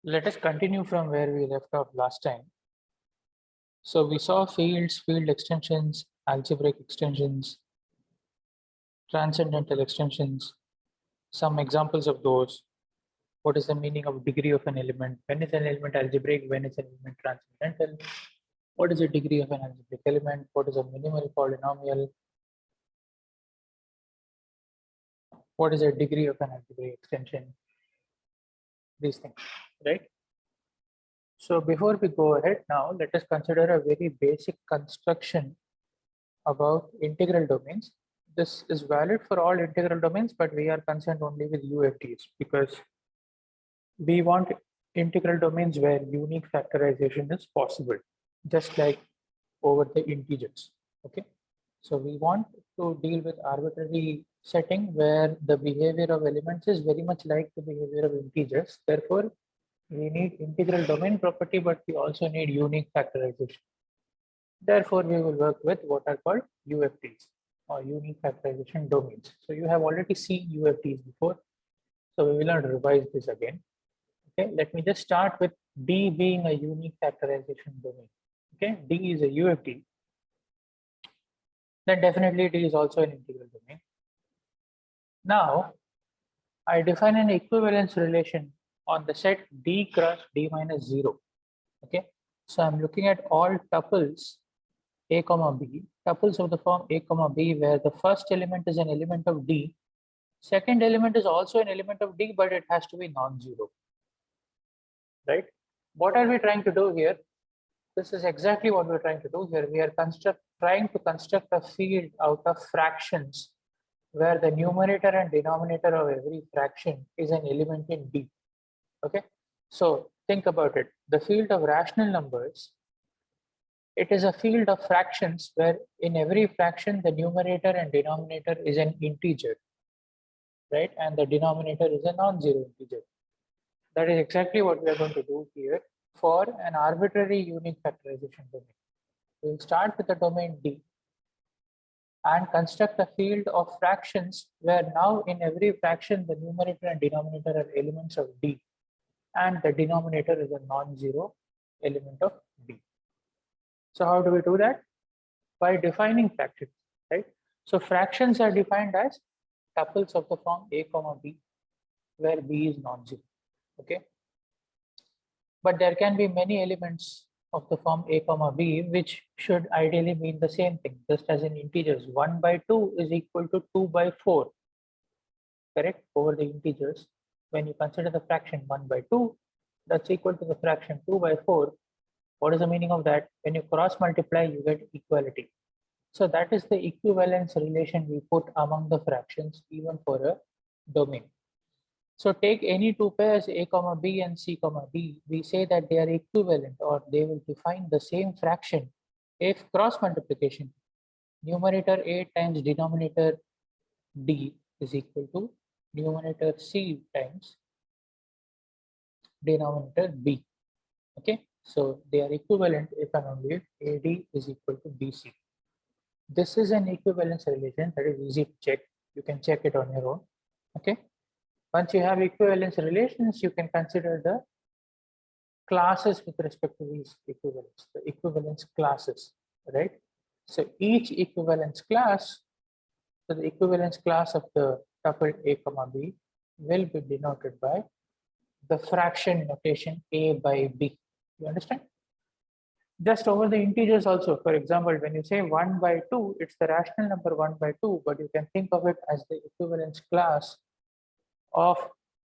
Let us continue from where we left off last time. So we saw fields, field extensions, algebraic extensions, transcendental extensions, some examples of those. What is the meaning of degree of an element? When is an element algebraic? When is an element transcendental? What is the degree of an algebraic element? What is a minimal polynomial? What is the degree of an algebraic extension? These things, right? So before we go ahead now, let us consider a very basic construction about integral domains. This is valid for all integral domains, but we are concerned only with UFDs because we want integral domains where unique factorization is possible, just like over the integers. Okay, so we want to deal with arbitrary setting where the behavior of elements is very much like the behavior of integers. Therefore, we need integral domain property, but we also need unique factorization. Therefore, we will work with what are called UFDs or unique factorization domains. So you have already seen UFDs before, so we will not revise this again. Okay, let me just start with D being a unique factorization domain. Okay, D is a UFD. Then definitely D is also an integral domain. Now, I define an equivalence relation on the set D cross D minus 0. Okay, so I'm looking at all tuples A comma B, tuples of the form A comma B, where the first element is an element of D, second element is also an element of D, but it has to be non-zero, right? What are we trying to do here? This is exactly what we're trying to do here. We are trying to construct a field out of fractions where the numerator and denominator of every fraction is an element in D. Okay, so think about it. The field of rational numbers, it is a field of fractions where in every fraction the numerator and denominator is an integer, right? And the denominator is a non-zero integer. That is exactly what we are going to do here for an arbitrary unique factorization domain. We will start with the domain D and construct a field of fractions where now in every fraction the numerator and denominator are elements of D and the denominator is a non-zero element of D. So how do we do that? By defining fractions, right? So fractions are defined as tuples of the form A comma B, where B is non-zero, okay? But there can be many elements of the form A comma B, which should ideally mean the same thing, just as in integers. 1 by 2 is equal to 2 by 4, correct? Over the integers, when you consider the fraction 1 by 2, that's equal to the fraction 2 by 4. What is the meaning of that? When you cross multiply, you get equality. So that is the equivalence relation we put among the fractions, even for a domain. So take any two pairs A comma B and C comma B. We say that they are equivalent or they will define the same fraction if cross multiplication, numerator A times denominator D is equal to numerator C times denominator B. Okay, so they are equivalent if and only if AD is equal to BC. This is an equivalence relation that is easy to check. You can check it on your own. Okay. Once you have equivalence relations, you can consider the classes with respect to these equivalents, the equivalence classes, right? So each equivalence class, so the equivalence class of the tuple A comma B will be denoted by the fraction notation A by B. You understand? Just over the integers also. For example, when you say 1 by 2, it's the rational number 1 by 2, but you can think of it as the equivalence class of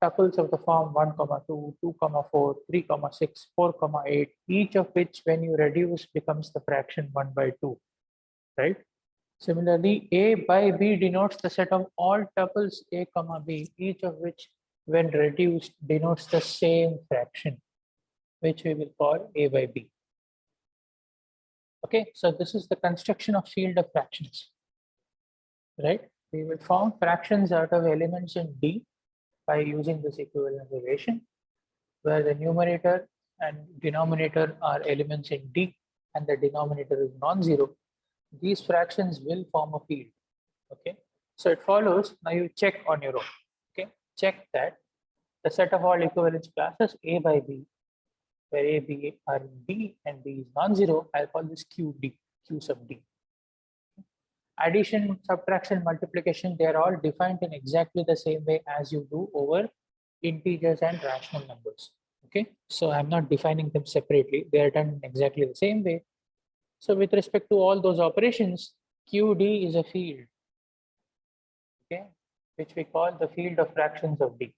tuples of the form 1, 2, 2, 4, 3, 6, 4, 8, each of which when you reduce becomes the fraction 1 by 2, right? Similarly, A by B denotes the set of all tuples A, B, each of which when reduced denotes the same fraction, which we will call A by B. Okay, so this is the construction of field of fractions, right? We will form fractions out of elements in D by using this equivalence relation, where the numerator and denominator are elements in D and the denominator is non-zero. These fractions will form a field. Okay, so it follows. Now you check on your own. Okay, check that the set of all equivalence classes A by B, where A, B are in B and B is non-zero, I'll call this QD, Q sub D. Addition, subtraction, multiplication, they are all defined in exactly the same way as you do over integers and rational numbers. Okay, so I'm not defining them separately, they are done in exactly the same way. So with respect to all those operations, QD is a field, okay, which we call the field of fractions of D.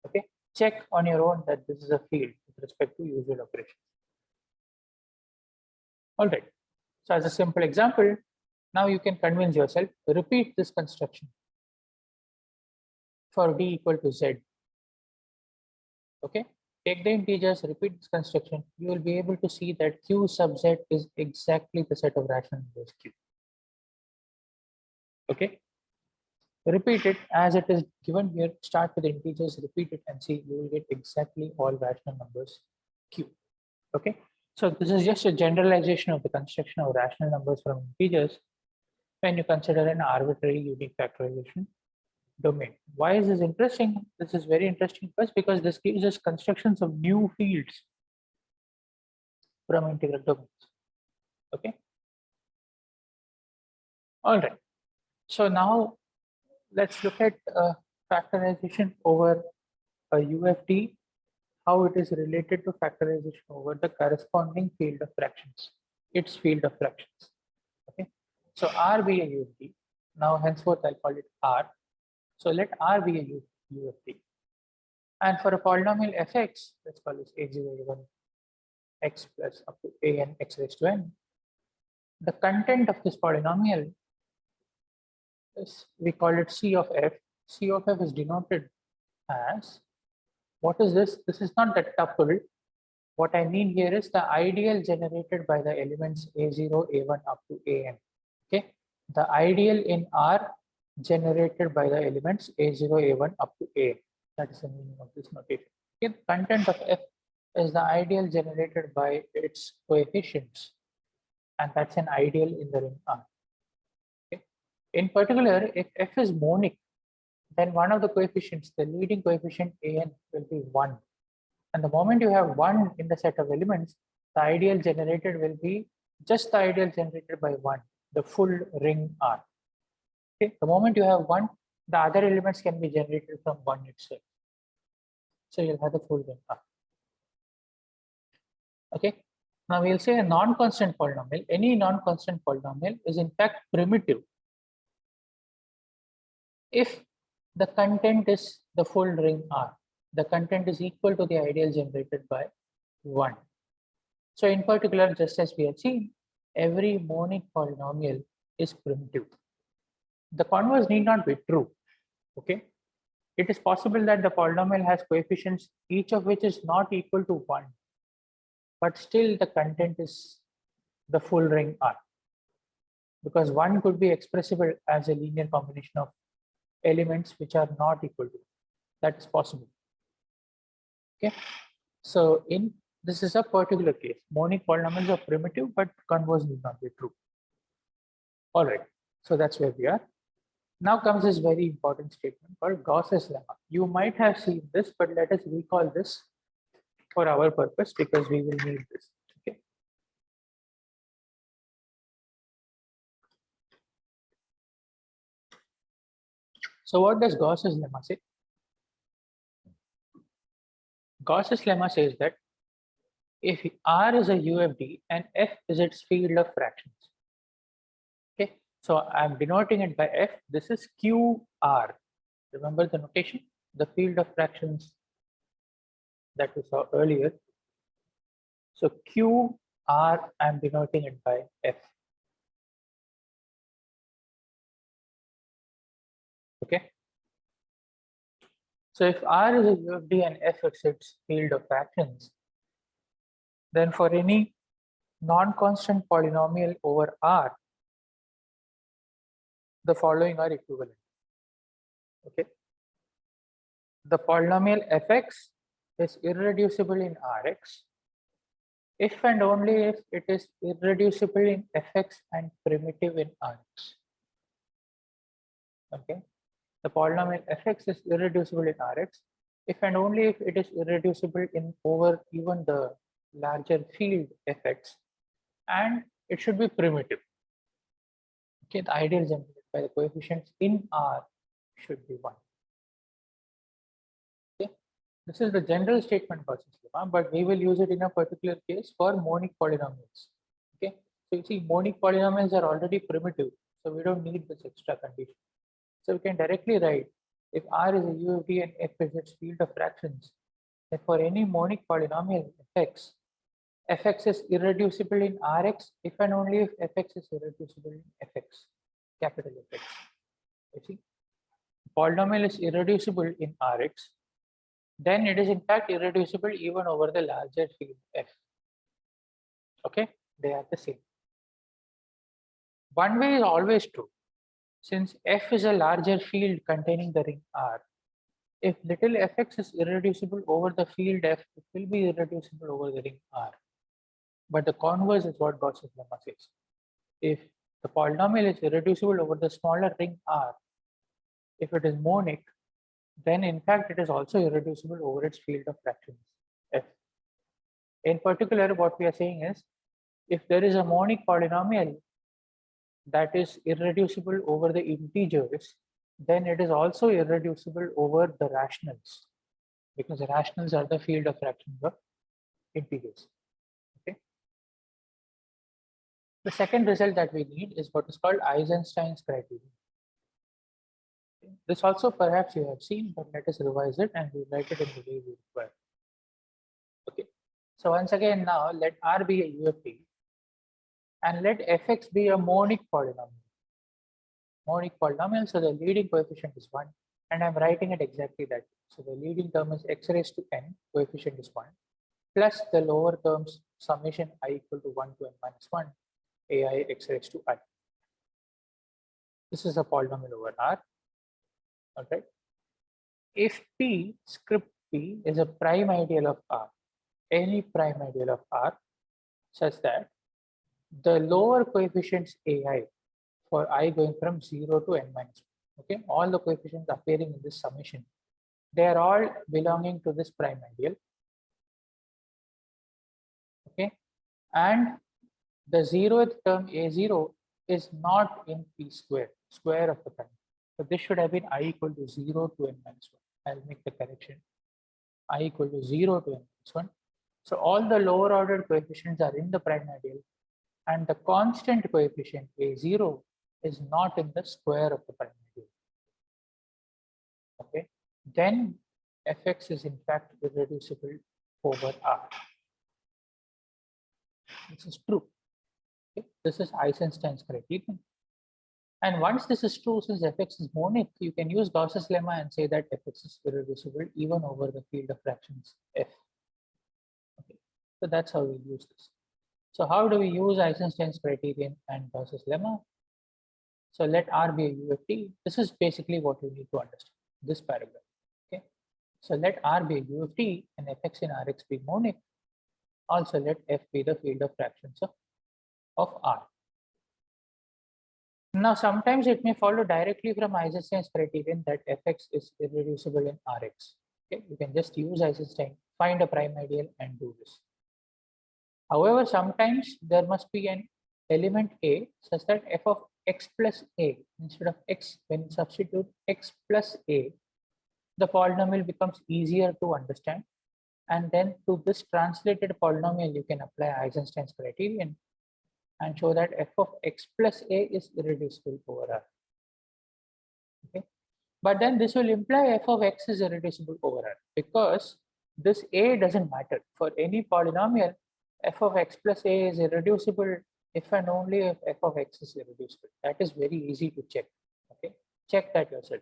Okay, check on your own that this is a field with respect to usual operations. All right, so as a simple example, now you can convince yourself, repeat this construction for D equal to Z. Okay, take the integers, repeat this construction, you will be able to see that Q sub Z is exactly the set of rational numbers Q. Okay, repeat it as it is given here, start with the integers, repeat it and see, you will get exactly all rational numbers Q. Okay, so this is just a generalization of the construction of rational numbers from integers when you consider an arbitrary unique factorization domain. Why is this interesting? This is very interesting first because this gives us constructions of new fields from integral domains. Okay. All right. So now let's look at factorization over a UFD, how it is related to factorization over the corresponding field of fractions, its field of fractions. Okay. So R be a UFD. Now henceforth I'll call it R. So let R be a UFD. And for a polynomial fx, let's call this a0, a1, x plus up to an x raised to n. The content of this polynomial is, we call it C of f. C of f is denoted as, what is this? This is not the tuple. What I mean here is the ideal generated by the elements a0, a1 up to an. Okay, the ideal in R generated by the elements a0, a1 up to a. That is the meaning of this notation. Okay, the content of f is the ideal generated by its coefficients, and that's an ideal in the ring R. Okay. In particular, if f is monic, then one of the coefficients, the leading coefficient an, will be 1. And the moment you have 1 in the set of elements, the ideal generated will be just the ideal generated by 1, the full ring R. Okay. The moment you have 1, the other elements can be generated from 1 itself. So you'll have the full ring R. Okay. Now we'll say a non-constant polynomial. Any non-constant polynomial is in fact primitive if the content is the full ring R. The content is equal to the ideal generated by 1. So in particular, just as we have seen, every monic polynomial is primitive. The converse need not be true. Okay. It is possible that the polynomial has coefficients, each of which is not equal to 1, but still the content is the full ring R, because 1 could be expressible as a linear combination of elements which are not equal to 1. That is possible. Okay, so in this is a particular case. Monic polynomials are primitive, but converse need not be true. All right, so that's where we are. Now comes this very important statement called Gauss's lemma. You might have seen this, but let us recall this for our purpose because we will need this. Okay. So what does Gauss's lemma say? Gauss's lemma says that if R is a UFD and F is its field of fractions. Okay, so I'm denoting it by F. This is QR. Remember the notation, the field of fractions that we saw earlier. So QR, I'm denoting it by F. Okay. So if R is a UFD and F is its field of fractions, then for any non-constant polynomial over R, the following are equivalent. Okay. The polynomial fx is irreducible in Rx if and only if it is irreducible in fx and primitive in Rx. Okay. The polynomial fx is irreducible in Rx if and only if it is irreducible in over even the larger field fx, and it should be primitive. Okay, the ideal generated by the coefficients in R should be 1. Okay, this is the general statement for this lemma, but we will use it in a particular case for monic polynomials. Okay, so you see, monic polynomials are already primitive, so we don't need this extra condition. So we can directly write, if R is a UFD and F is its field of fractions, then for any monic polynomial fx is irreducible in Rx if and only if fx is irreducible in fx, capital Fx. You see, polynomial is irreducible in Rx, then it is in fact irreducible even over the larger field F. Okay, they are the same. One way is always true. Since F is a larger field containing the ring R, if little fx is irreducible over the field F, it will be irreducible over the ring R. But the converse is what Gauss's lemma says. If the polynomial is irreducible over the smaller ring R, if it is monic, then in fact it is also irreducible over its field of fractions F. In particular, what we are saying is, if there is a monic polynomial that is irreducible over the integers, then it is also irreducible over the rationals, because the rationals are the field of fractions of integers. Okay. The second result that we need is what is called Eisenstein's criterion. Okay. This also perhaps you have seen, but let us revise it and we write it in the way we require. Okay. So once again, now let R be a UFD and let fx be a monic polynomial. Monic polynomial, so the leading coefficient is 1, and I'm writing it exactly that way. So the leading term is x raised to n, coefficient is 1, plus the lower terms summation I equal to 1 to n minus 1, ai x raised to I. This is a polynomial over R. All right. If P script P is a prime ideal of R, any prime ideal of R, such that the lower coefficients ai for I going from 0 to n minus 1, okay, all the coefficients appearing in this summation, they are all belonging to this prime ideal. Okay, and the 0th term a0 is not in P square of the prime. So this should have been I equal to 0 to n minus 1. I'll make the correction. I equal to 0 to n minus 1. So all the lower ordered coefficients are in the prime ideal, and the constant coefficient a0 is not in the square of the prime ideal. Okay, then fx is in fact irreducible over R. This is true. Okay. This is Eisenstein's criterion. And once this is true, since fx is monic, you can use Gauss's lemma and say that fx is irreducible even over the field of fractions F. Okay. So that's how we use this. So how do we use Eisenstein's criterion and Gauss's lemma? So let R be a UFD. This is basically what you need to understand, this paragraph. Okay. So let R be a UFD and fx in Rx be monic. Also let F be the field of fractions of R. Now sometimes it may follow directly from Eisenstein's criterion that fx is irreducible in Rx. Okay. You can just use Eisenstein, find a prime ideal and do this. However, sometimes there must be an element A such that f of x plus a, instead of x, when you substitute x plus a, the polynomial becomes easier to understand. And then to this translated polynomial, you can apply Eisenstein's criterion and show that f of x plus a is irreducible over R. Okay. But then this will imply f of x is irreducible over R, because this a doesn't matter. For any polynomial, f of x plus a is irreducible if and only if f of x is irreducible. That is very easy to check. Okay, check that yourself.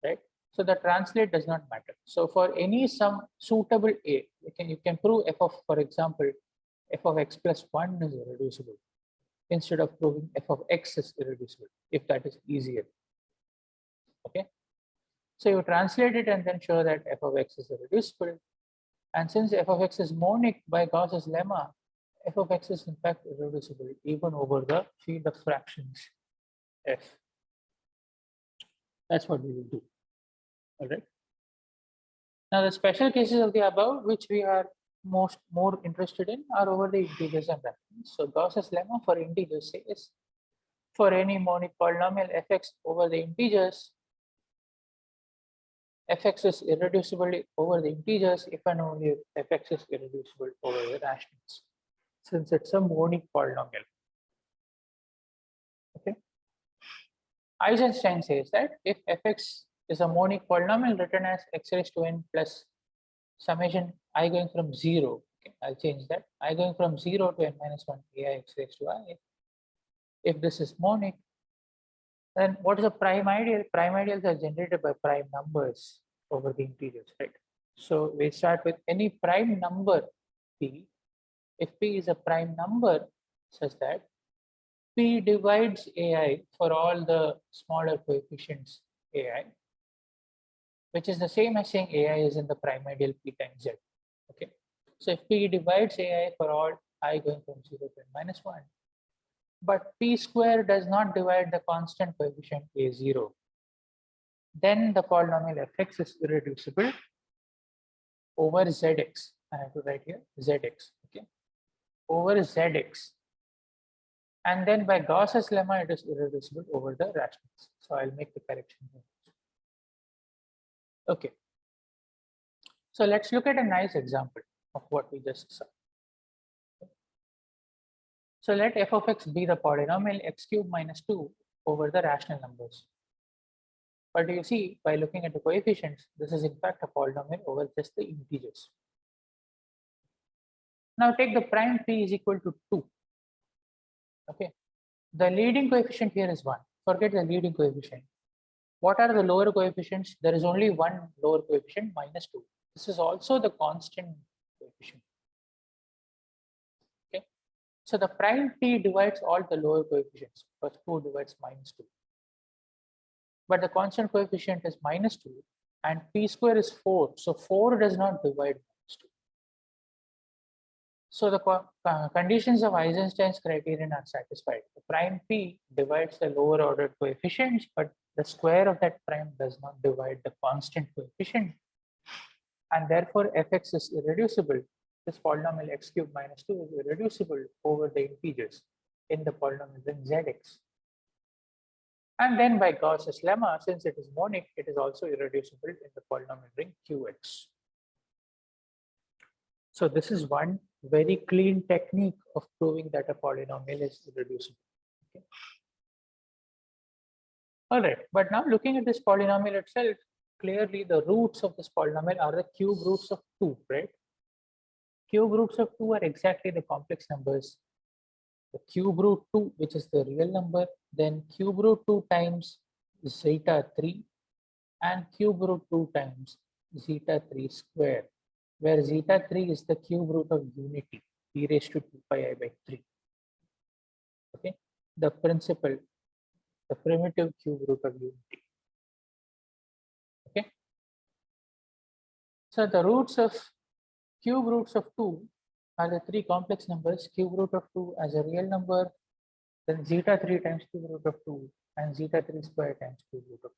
Right. So the translate does not matter. So for any some suitable a, you can prove f of, for example, f of x plus 1 is irreducible instead of proving f of x is irreducible, if that is easier. Okay. So you translate it and then show that f of x is irreducible. And since f of x is monic by Gauss's lemma, f of x is in fact irreducible even over the field of fractions F. That's what we will do. All right. Now the special cases of the above, which we are more interested in, are over the integers and fractions. So Gauss's lemma for integers says for any monic polynomial fx over the integers, fx is irreducible over the integers if and only if fx is irreducible over the rationals, since it's a monic polynomial. Okay. Eisenstein says that if fx is a monic polynomial written as x raised to n plus summation I going from 0, okay, I'll change that, I going from 0 to n minus 1 ai x raised to I. If this is monic, then what is a prime ideal? Prime ideals are generated by prime numbers over the integers, right? So we start with any prime number p. If p is a prime number such that p divides ai for all the smaller coefficients ai, which is the same as saying ai is in the prime ideal p times z. Okay. So if p divides ai for all I going from 0 to n minus 1, but p square does not divide the constant coefficient a0, then the polynomial fx is irreducible over zx. I have to write here zx, okay, over zx. And then by Gauss's lemma, it is irreducible over the rationals. So I'll make the correction here. Okay. So let's look at a nice example of what we just saw. So let f of x be the polynomial x cubed minus 2 over the rational numbers. But you see, by looking at the coefficients, this is in fact a polynomial over just the integers. Now take the prime p is equal to 2. Okay. The leading coefficient here is 1. Forget the leading coefficient. What are the lower coefficients? There is only one lower coefficient, minus 2. This is also the constant coefficient. Okay. So the prime p divides all the lower coefficients because 2 divides minus 2. But the constant coefficient is minus 2 and p square is 4. So 4 does not divide minus 2. So the conditions of Eisenstein's criterion are satisfied. The prime p divides the lower ordered coefficients, but the square of that prime does not divide the constant coefficient. And therefore fx is irreducible. This polynomial x cubed minus 2 is irreducible over the integers in the polynomial ring zx. And then by Gauss's lemma, since it is monic, it is also irreducible in the polynomial ring qx. So this is one very clean technique of proving that a polynomial is irreducible. Okay. All right, but now looking at this polynomial itself, clearly the roots of this polynomial are the cube roots of 2, right? Cube roots of 2 are exactly the complex numbers. The cube root 2, which is the real number, then cube root 2 times zeta 3, and cube root 2 times zeta 3 square, where zeta 3 is the cube root of unity, e raised to 2 pi I by 3. Okay, the principal, the primitive cube root of unity. Okay, so the roots of cube roots of 2 are the three complex numbers: cube root of 2 as a real number, then zeta 3 times cube root of 2, and zeta 3 square times cube root of 2.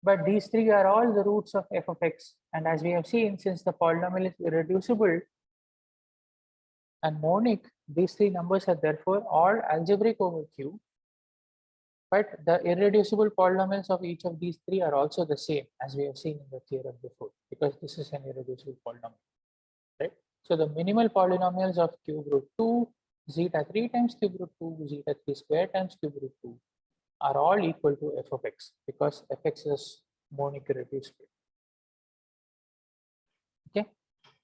But these three are all the roots of f of x. And as we have seen, since the polynomial is irreducible and monic, these three numbers are therefore all algebraic over Q. But the irreducible polynomials of each of these three are also the same, as we have seen in the theorem before, because this is an irreducible polynomial, right? So the minimal polynomials of cube root 2, zeta 3 times cube root 2, zeta 3 square times cube root 2 are all equal to f of x, because fx is monic irreducible. Okay,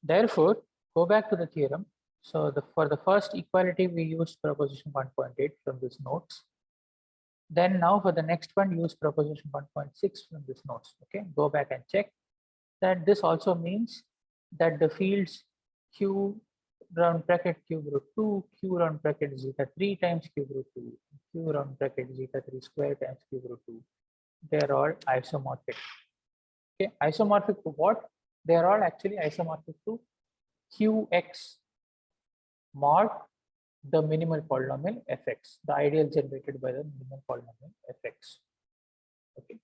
therefore go back to the theorem. So for the first equality we used proposition 1.8 from this notes. Then now for the next one use proposition 1.6 from this notes. Okay, go back and check that this also means that the fields q round bracket cube root 2, q round bracket zeta 3 times cube root 2, q round bracket zeta 3 square times cube root 2, they are all isomorphic. Okay, isomorphic to what? They are all actually isomorphic to qx mod the minimal polynomial fx, the ideal generated by the minimal polynomial fx. Okay.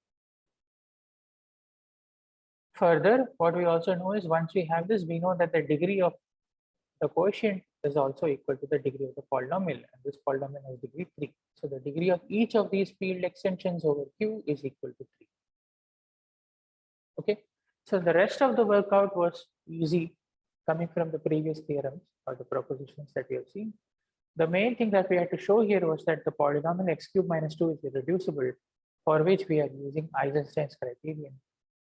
Further, what we also know is once we have this, we know that the degree of the quotient is also equal to the degree of the polynomial, and this polynomial has degree 3. So the degree of each of these field extensions over Q is equal to 3. Okay, so the rest of the workout was easy, coming from the previous theorems or the propositions that we have seen. The main thing that we had to show here was that the polynomial x cube minus 2 is irreducible, for which we are using Eisenstein's criterion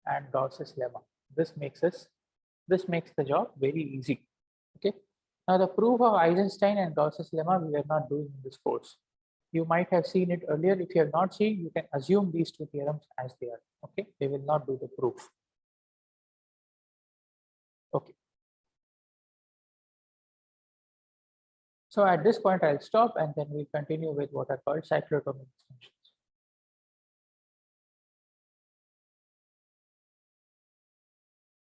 and Gauss's lemma. This makes the job very easy. Okay. Now the proof of Eisenstein and Gauss's lemma we are not doing in this course. You might have seen it earlier. If you have not seen, you can assume these two theorems as they are. Okay, they will not do the proof. Okay. So at this point, I'll stop and then we'll continue with what are called cyclotomic extensions.